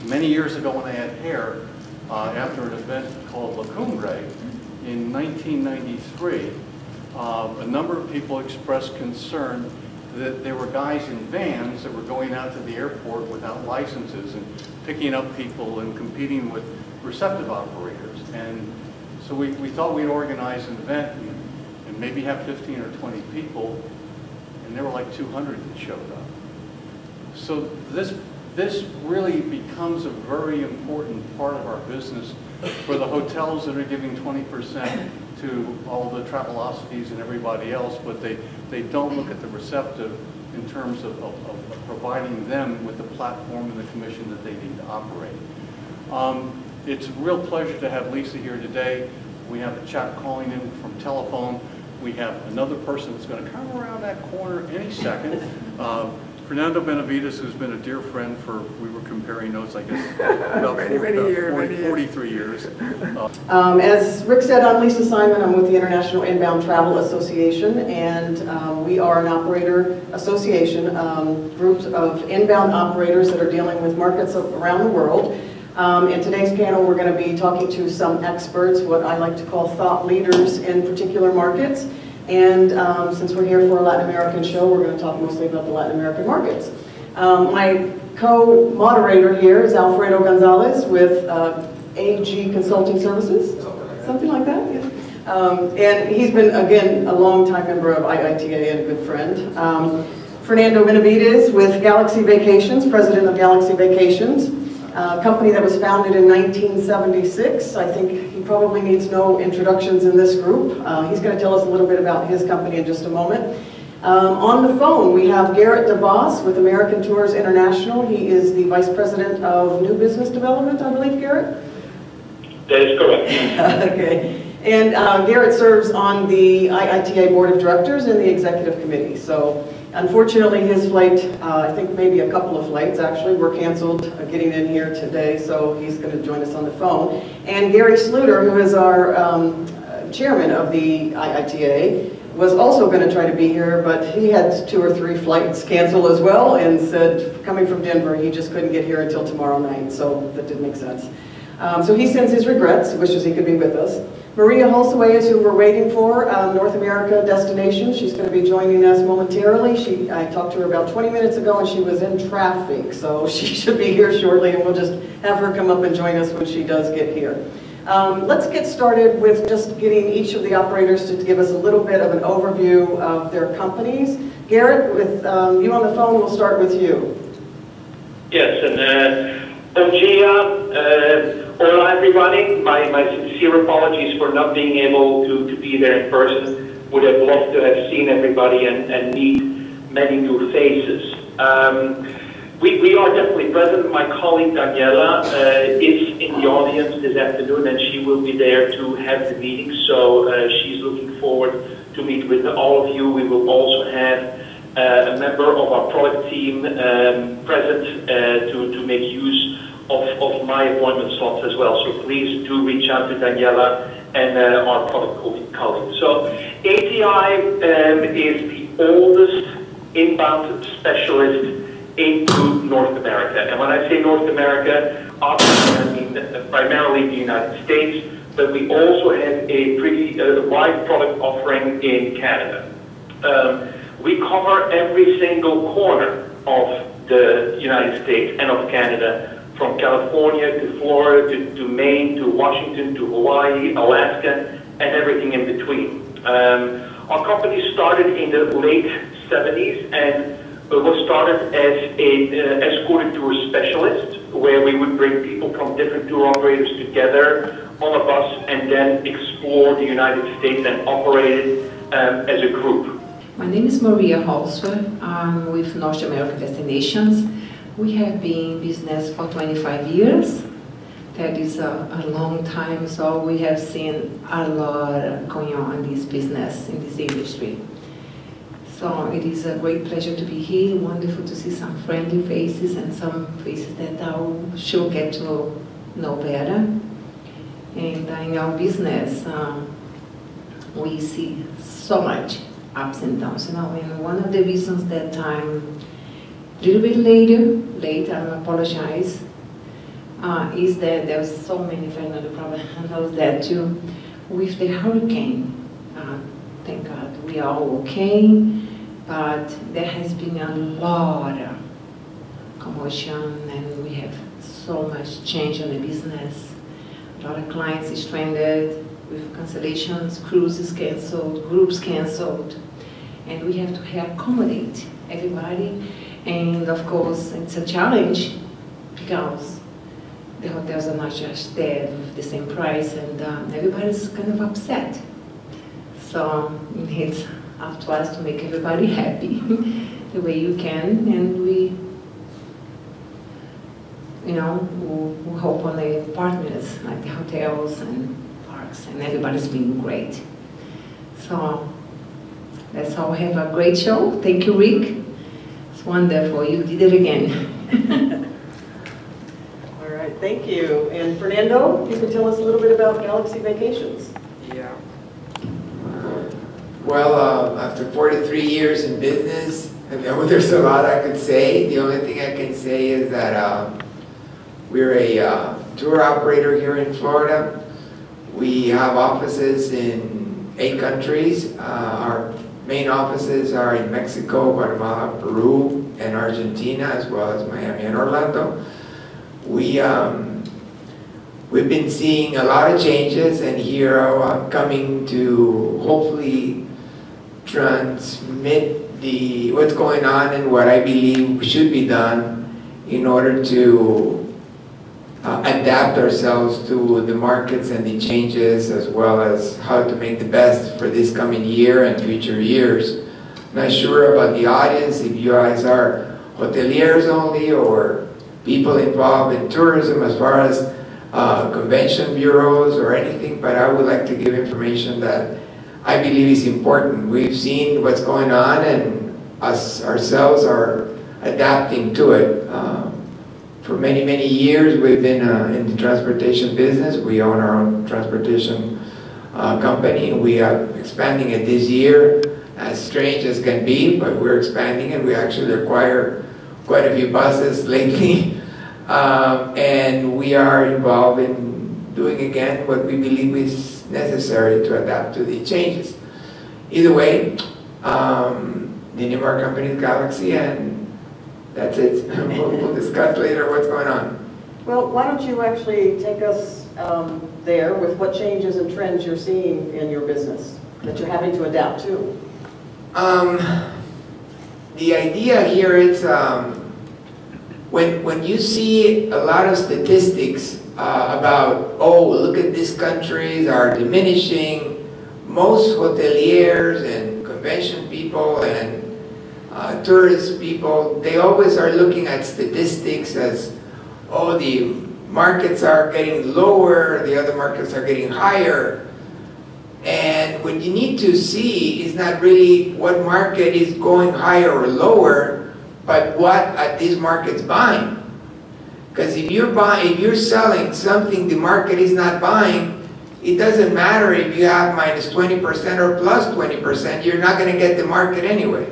Many years ago when I had hair, after an event called La Cumbre in 1993, a number of people expressed concern that there were guys in vans that were going out to the airport without licenses and picking up people and competing with receptive operators. And so we thought we'd organize an event and maybe have 15 or 20 people, and there were like 200 that showed up. So this really becomes a very important part of our business for the hotels that are giving 20% to all the Travelocities and everybody else, but they don't look at the receptive in terms of providing them with the platform and the commission that they need to operate. It's a real pleasure to have Lisa here today. We have a chap calling in from telephone. We have another person that's going to come around that corner any second. Fernando Benavides, who's been a dear friend for, we were comparing notes, I guess, about 43 years. As Rick said, I'm Lisa Simon. I'm with the International Inbound Travel Association, and we are an operator association, groups of inbound operators that are dealing with markets around the world. In today's panel, we're going to be talking to some experts, what I like to call thought leaders in particular markets. And since we're here for a Latin American show, we're going to talk mostly about the Latin American markets. My co-moderator here is Alfredo Gonzalez with AG Consulting Services, something like that. Yeah. And he's been, again, a long-time member of IITA and a good friend. Fernando Benavides with Galaxy Vacations, president of Galaxy Vacations, a company that was founded in 1976. I think he probably needs no introductions in this group. He's going to tell us a little bit about his company in just a moment. On the phone, we have Garrett DeVos with American Tours International. He is the Vice President of New Business Development, I believe, Garrett? That is correct. Okay. And Garrett serves on the IITA Board of Directors and the Executive Committee. So unfortunately, his flight, I think maybe a couple of flights actually, were canceled getting in here today, so he's going to join us on the phone. And Gary Sluter, who is our chairman of the IITA, was also going to try to be here, but he had 2 or 3 flights cancel as well, and said, coming from Denver, he just couldn't get here until tomorrow night, so that didn't make sense. So he sends his regrets, wishes he could be with us. Maria Holsaway is who we're waiting for, North America destination. She's going to be joining us momentarily. I talked to her about 20 minutes ago and she was in traffic, so she should be here shortly, and we'll just have her come up and join us when she does get here. Let's get started with just getting each of the operators to give us a little bit of an overview of their companies. Garrett, with you on the phone, we'll start with you. Yes, and bom dia. Hola everybody, my sincere apologies for not being able to be there in person. Would have loved to have seen everybody and meet many new faces. We are definitely present. My colleague Daniela is in the audience this afternoon, and she will be there to have the meeting, so she's looking forward to meet with all of you. We will also have a member of our product team present to make use of my appointment slots as well. So please do reach out to Daniela and our product colleagues. So ATI is the oldest inbound specialist into North America. And when I say North America, obviously I mean primarily the United States, but we also have a pretty wide product offering in Canada. We cover every single corner of the United States and of Canada, from California to Florida to Maine to Washington to Hawaii, Alaska, and everything in between. Our company started in the late 70s and was started as an escorted tour specialist, where we would bring people from different tour operators together on a bus and then explore the United States and operate it as a group. My name is Maria Holswer. I'm with North American Destinations. We have been in business for 25 years. That is a long time, so we have seen a lot going on in this business, in this industry. So it is a great pleasure to be here, wonderful to see some friendly faces and some faces that I will sure get to know better. And in our business, we see so much ups and downs, you know, and one of the reasons that I'm little bit late, I apologize, is that there's so many Fernando probably handles that too. With the hurricane, thank God we are all okay, but there has been a lot of commotion and we have so much change in the business. A lot of clients is stranded with cancellations, cruises canceled, groups canceled, and we have to accommodate everybody. And of course, it's a challenge because the hotels are not just there with the same price, and everybody's kind of upset. So it's up to us to make everybody happy the way you can, and we hope on the partners like the hotels and parks, and everybody's been great. So let's all have a great show. Thank you, Rick. It's wonderful. You did it again. All right, thank you. And Fernando, you can tell us a little bit about Galaxy Vacations. Yeah. Well, after 43 years in business, I know there's a lot I could say. The only thing I can say is that we're a tour operator here in Florida. We have offices in 8 countries. Our main offices are in Mexico, Guatemala, Peru, and Argentina, as well as Miami and Orlando. We've been seeing a lot of changes, and here I'm coming to hopefully transmit what's going on and what I believe should be done in order to adapt ourselves to the markets and the changes, as well as how to make the best for this coming year and future years. Not sure about the audience, if you guys are hoteliers only or people involved in tourism as far as convention bureaus or anything, but I would like to give information that I believe is important. We've seen what's going on, and us ourselves are adapting to it. For many, many years we've been in the transportation business. We own our own transportation company, and we are expanding it this year, as strange as can be, but we're expanding it. We actually acquired quite a few buses lately, and we are involved in doing again what we believe is necessary to adapt to the changes. Either way, the name of our company is Galaxy, and that's it. We'll discuss later what's going on. Well, why don't you actually take us there with what changes and trends you're seeing in your business that you're having to adapt to? The idea here is when you see a lot of statistics about, oh, look at these countries are diminishing, most hoteliers and convention people and tourist people, they always are looking at statistics as, oh, the markets are getting lower, the other markets are getting higher. And what you need to see is not really what market is going higher or lower, but what are these markets buying. Because if you're selling something the market is not buying, it doesn't matter if you have minus 20% or plus 20%, you're not going to get the market anyway.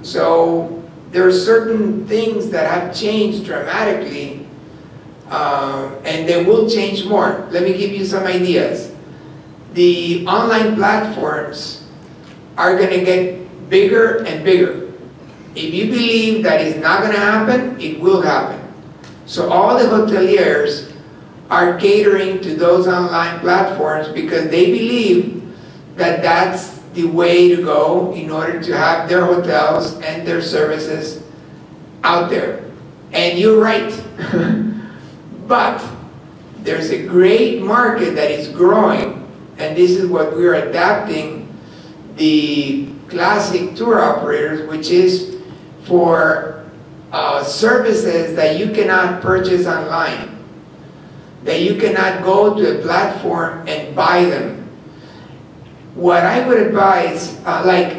So there are certain things that have changed dramatically, and they will change more. Let me give you some ideas. The online platforms are going to get bigger and bigger. If you believe that is not going to happen, it will happen. So all the hoteliers are catering to those online platforms because they believe that that's the way to go in order to have their hotels and their services out there. And you're right. But there's a great market that is growing, and this is what we're adapting the classic tour operators, which is for services that you cannot purchase online, that you cannot go to a platform and buy them. What I would advise, like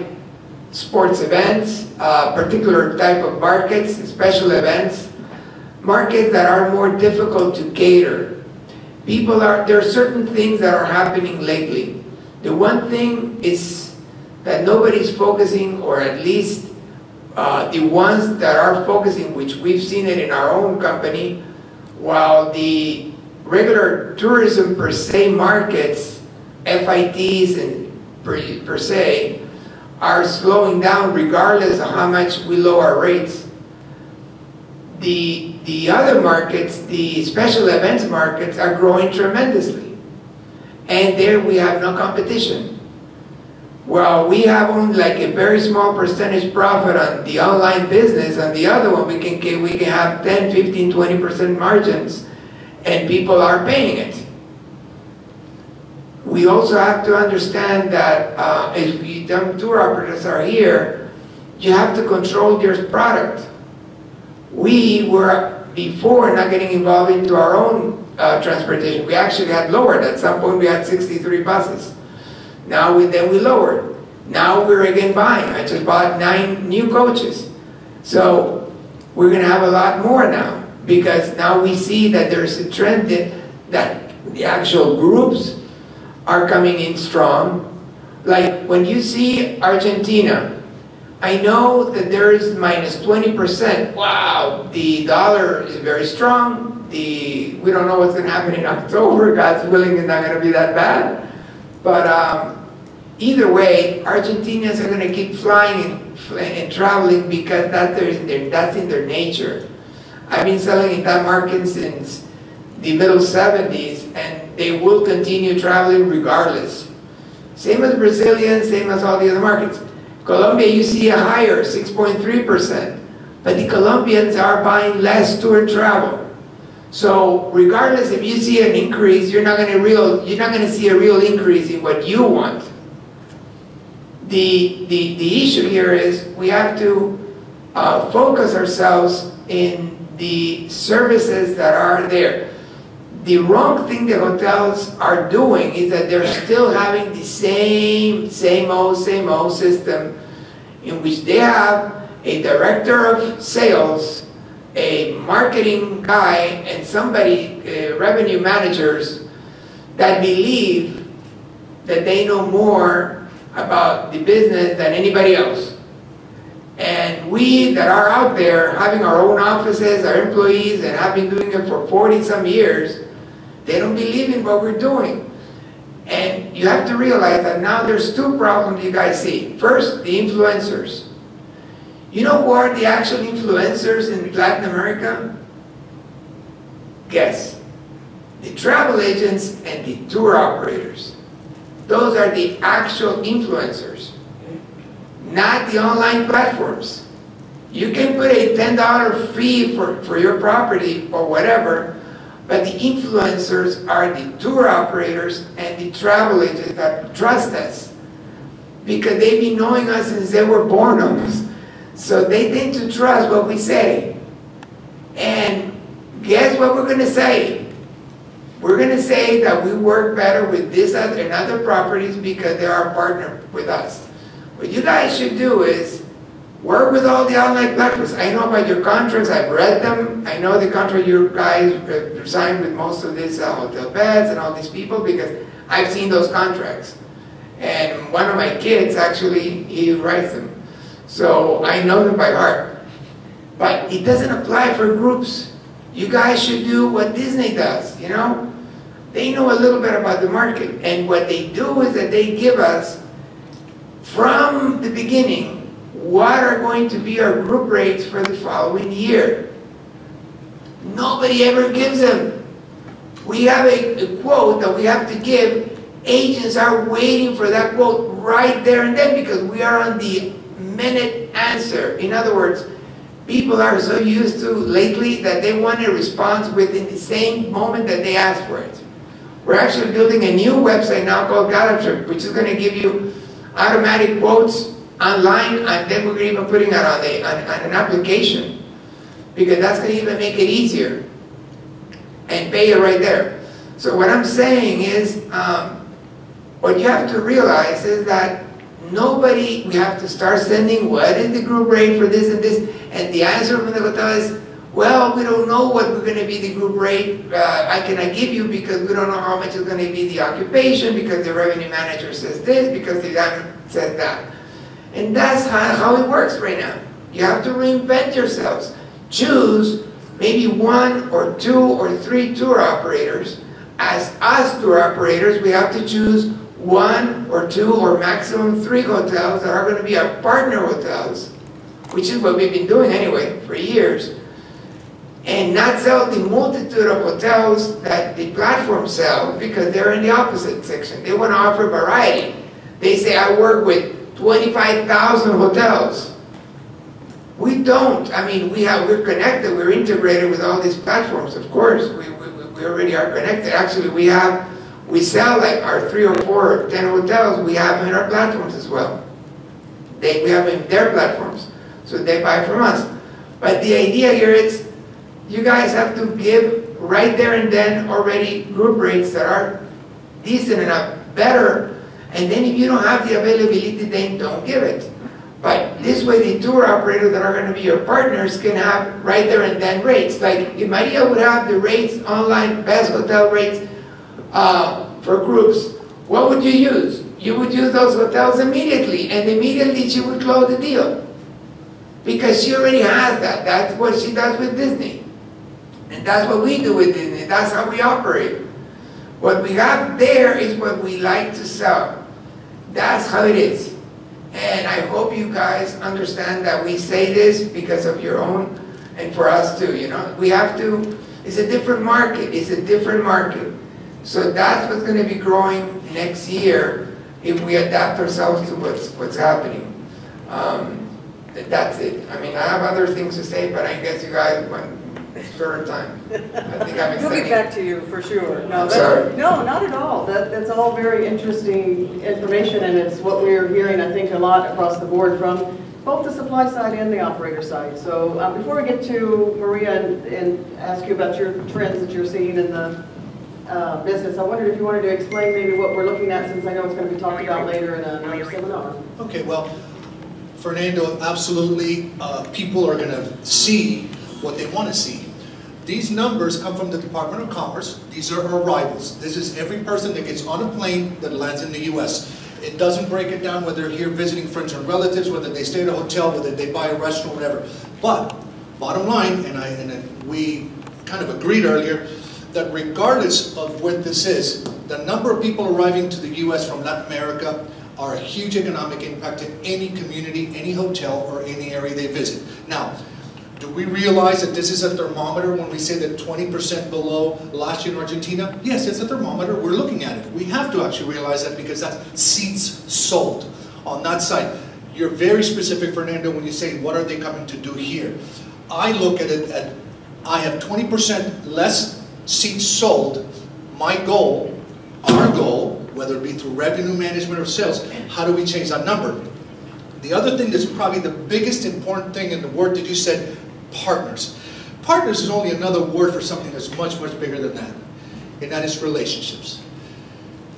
sports events, particular type of markets, special events, markets that are more difficult to cater. There are certain things that are happening lately. The one thing is that nobody's focusing, or at least the ones that are focusing, which we've seen it in our own company, while the regular tourism per se markets, FITs and per se, are slowing down regardless of how much we lower our rates. The other markets, the special events markets, are growing tremendously. And there we have no competition. Well, we have only like a very small percentage profit on the online business. On the other one, we can have 10, 15, 20% margins, and people are paying it. We also have to understand that if the tour operators are here, you have to control your product. We were before not getting involved into our own transportation. We actually had lowered. At some point we had 63 buses. Now then we lowered. Now we're again buying. I just bought 9 new coaches. So we're going to have a lot more now, because now we see that there's a trend that the actual groups are coming in strong. Like when you see Argentina, I know that there is minus 20%. Wow, the dollar is very strong. We don't know what's going to happen in October. God's willing, it's not going to be that bad. But either way, Argentinians are going to keep flying and traveling because that's in their nature. I've been selling in that market since the middle 70s, and they will continue traveling regardless. Same as Brazilians, same as all the other markets. Colombia, you see a higher, 6.3%, but the Colombians are buying less tour travel. So regardless if you see an increase, you're not going to see a real increase in what you want. The issue here is we have to focus ourselves in the services that are there. The wrong thing the hotels are doing is that they're still having the same old system, in which they have a director of sales, a marketing guy, and somebody, revenue managers, that believe that they know more about the business than anybody else. And we that are out there having our own offices, our employees, and have been doing it for 40-some years, they don't believe in what we're doing. And you have to realize that now there's 2 problems you guys see. First, the influencers. You know who are the actual influencers in Latin America? Guess. The travel agents and the tour operators. Those are the actual influencers, not the online platforms. You can put a $10 fee for your property or whatever, but the influencers are the tour operators and the travel agents that trust us, because they've been knowing us since they were born almost. So they tend to trust what we say. And guess what we're going to say? We're going to say that we work better with this and other properties because they are a partner with us. What you guys should do is work with all the online platforms. I know about your contracts. I've read them. I know the contract you guys signed with most of these hotel beds and all these people, because I've seen those contracts. And one of my kids, actually, he writes them. So I know them by heart. But it doesn't apply for groups. You guys should do what Disney does, you know? They know a little bit about the market. And what they do is that they give us, from the beginning, what are going to be our group rates for the following year. Nobody ever gives them. We have a quote that we have to give. Agents are waiting for that quote right there and then, because we are on the minute answer. In other words, people are so used to lately that they want a response within the same moment that they ask for it. We're actually building a new website now called Galatrip, which is going to give you automatic quotes online, and then we're even putting that on an application, because that's going to even make it easier and pay it right there. So what I'm saying is, what you have to realize is that we have to start sending what is the group rate for this and this, and the answer from the hotel is, well, we don't know what we're going to be the group rate. I cannot give you because we don't know how much is going to be the occupation, because the revenue manager says this, because the owner says that. And that's how it works right now. You have to reinvent yourselves. Choose maybe 1 or 2 or 3 tour operators. As us tour operators, we have to choose 1 or 2 or maximum 3 hotels that are going to be our partner hotels, which is what we've been doing anyway for years, and not sell the multitude of hotels that the platforms sell, because they're in the opposite section. They want to offer variety. They say, I work with 25,000 hotels. We don't. I mean, we're connected, we're integrated with all these platforms, of course. We already are connected. Actually, we sell like our 3 or 4 or 10 hotels, we have them in our platforms as well. We have them in their platforms, so they buy from us. But the idea here is, you guys have to give right there and then already group rates that are decent enough, better, and then if you don't have the availability, then don't give it. But this way, the tour operators that are going to be your partners can have right there and then rates. Like if Maria would have the rates online, best hotel rates for groups, what would you use? You would use those hotels immediately, and immediately she would close the deal. Because she already has that. That's what she does with Disney. And that's what we do with Disney. That's how we operate. What we have there is what we like to sell. That's how it is. And I hope you guys understand that we say this because of your own, and for us too, you know. We have to, it's a different market. It's a different market. So that's what's going to be growing next year if we adapt ourselves to what's happening. That's it. I mean, I have other things to say, but I guess you guys want shorter time. I think I'm extending. We'll get back to you for sure. No, sorry. No, not at all. That's all very interesting information, and it's what we're hearing, I think, a lot across the board from both the supply side and the operator side. So before we get to Maria and ask you about your trends that you're seeing in the business, I wondered if you wanted to explain maybe what we're looking at, since I know it's going to be talked about later in another seminar. Okay, well, Fernando, absolutely, people are going to see what they want to see. These numbers come from the Department of Commerce. These are arrivals. This is every person that gets on a plane that lands in the U.S. It doesn't break it down whether they're here visiting friends and relatives, whether they stay at a hotel, whether they buy a restaurant, whatever. But, bottom line, and we kind of agreed earlier, that regardless of what this is, the number of people arriving to the U.S. from Latin America are a huge economic impact in any community, any hotel, or any area they visit. Now, do we realize that this is a thermometer when we say that 20% below last year in Argentina? Yes, it's a thermometer. We're looking at it. We have to actually realize that, because that's seats sold on that side. You're very specific, Fernando, when you say, what are they coming to do here? I look at it at, I have 20% less seats sold. My goal, our goal, whether it be through revenue management or sales, how do we change that number? The other thing that's probably the biggest important thing in the word that you said, partners. Partners is only another word for something that's much, much bigger than that, and that is relationships.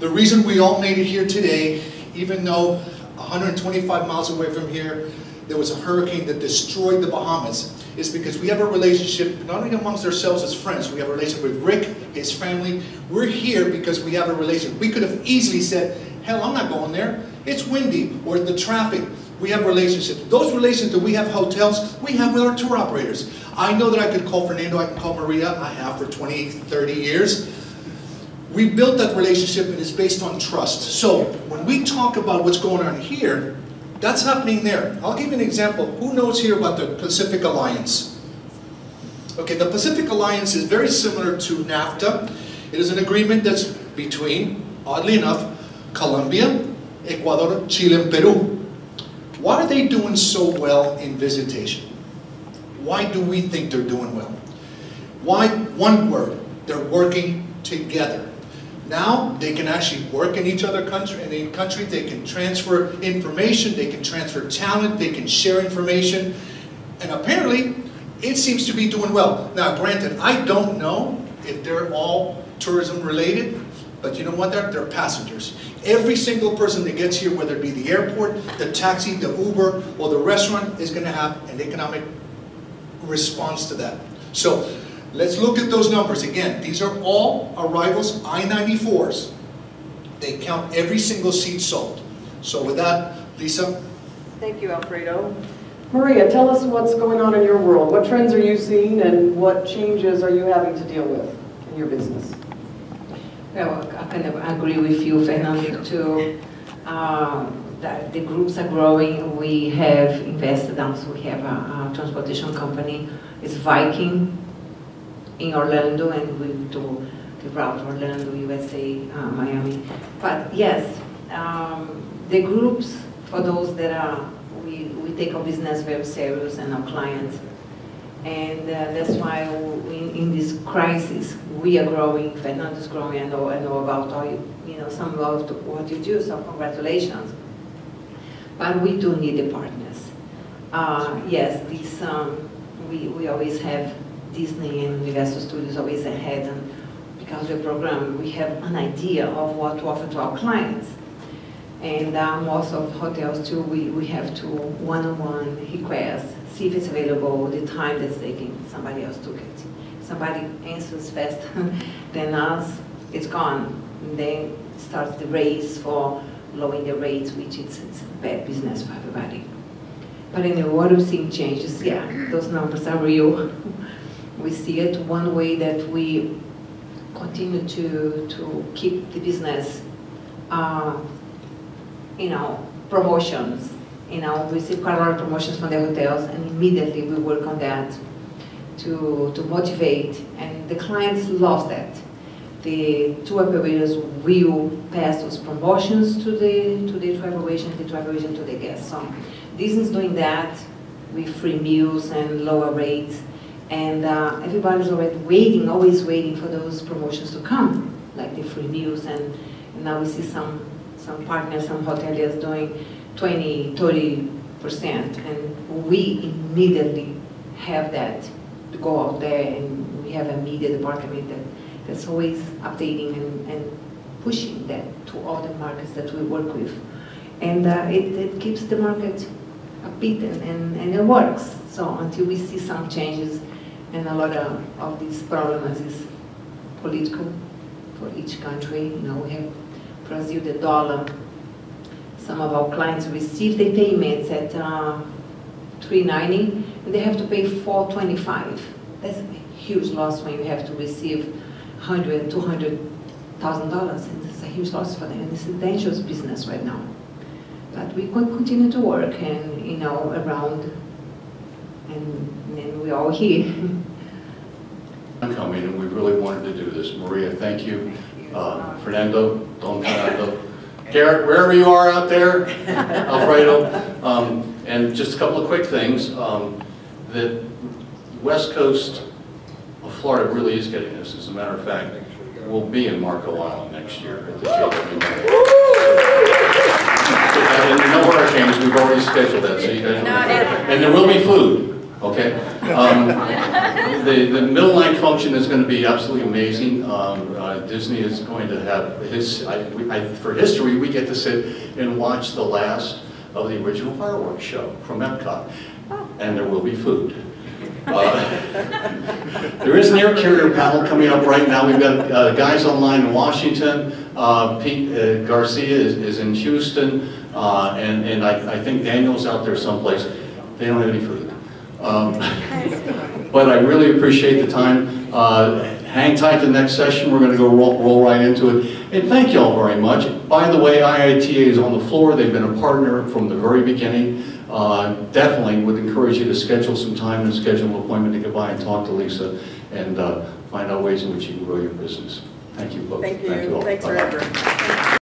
The reason we all made it here today, even though 125 miles away from here, there was a hurricane that destroyed the Bahamas, is because we have a relationship, not only amongst ourselves as friends, we have a relationship with Rick, his family. We're here because we have a relationship. We could have easily said, hell, I'm not going there. It's windy, or the traffic. We have relationships. Those relationships that we have hotels, we have with our tour operators. I know that I could call Fernando, I can call Maria, I have for 20, 30 years. We built that relationship, and it's based on trust. So when we talk about what's going on here, that's happening there. I'll give you an example. Who knows here about the Pacific Alliance? Okay, the Pacific Alliance is very similar to NAFTA. It is an agreement that's between, oddly enough, Colombia, Ecuador, Chile, and Peru. Why are they doing so well in visitation? Why do we think they're doing well? Why? One word, they're working together. Now they can actually work in each other country, they can transfer information, they can transfer talent, they can share information, and apparently it seems to be doing well. Now granted, I don't know if they're all tourism related, but you know what, they're passengers. Every single person that gets here, whether it be the airport, the taxi, the Uber, or the restaurant, is going to have an economic response to that. So let's look at those numbers. Again, these are all arrivals, I-94s. They count every single seat sold. So with that, Lisa? Thank you, Alfredo. Maria, tell us what's going on in your world. What trends are you seeing and what changes are you having to deal with in your business? Well, I kind of agree with you, Fernando, too. That the groups are growing. We have invested also. We have a transportation company. It's Viking in Orlando, and we do the route Orlando, USA, Miami. But yes, the groups, for those that are, we take our business very serious and our clients. And that's why in this crisis, we are growing. Fernando is growing. I know about all some of what you do, so congratulations. But we do need the partners. Yes, this, we always have Disney and Universal Studios always ahead, and because we program, we have an idea of what to offer to our clients. And most of hotels too, we have to one-on-one request, see if it's available, the time that's taking, somebody else took it. Somebody answers faster than us, it's gone. And then starts the race for lowering the rates, which it's bad business for everybody. But anyway, what we're seeing changes, yeah, those numbers are real. We see it one way that we continue to keep the business, promotions. We receive quite a lot of promotions from the hotels, and immediately we work on that to motivate, and the clients love that. The tour operators will pass those promotions to the travel agent to the guests. So Disney is doing that with free meals and lower rates, and everybody's already waiting, always waiting for those promotions to come, like the free meals, and now we see some partners, some hoteliers doing 20, 30%, and we immediately have that to go out there, and we have a media department that's always updating and pushing that to all the markets that we work with. And it keeps the market upbeat and it works. So until we see some changes, and a lot of these problems is political for each country. We have Brazil, the dollar. Some of our clients receive the payments at $3.90, and they have to pay $4.25. That's a huge loss when you have to receive $100,000, $200,000, and it's a huge loss for them. And it's a dangerous business right now. But we could continue to work and around, and we're all here. Coming, and we really wanted to do this. Maria, thank you. Fernando, Don Fernando. Garrett, wherever you are out there, Alfredo, and just a couple of quick things. The West Coast of Florida really is getting this. As a matter of fact, we'll be in Marco Island next year at the JW. And no hurricanes, we've already scheduled that, so you guys will. And there will be food. Okay. The middle night function is going to be absolutely amazing. Disney is going to have for history, we get to sit and watch the last of the original fireworks show from Epcot, and there will be food. There is an air carrier panel coming up right now. We've got guys online in Washington. Pete Garcia is in Houston, and I think Daniel's out there someplace. They don't have any food. But I really appreciate the time. Hang tight to the next session. We're going to go roll right into it. And thank you all very much. By the way, IITA is on the floor. They've been a partner from the very beginning. Definitely would encourage you to schedule some time and schedule an appointment to get by and talk to Lisa and find out ways in which you can grow your business. Thank you both. Thank you. All. Thanks Bye-bye. forever.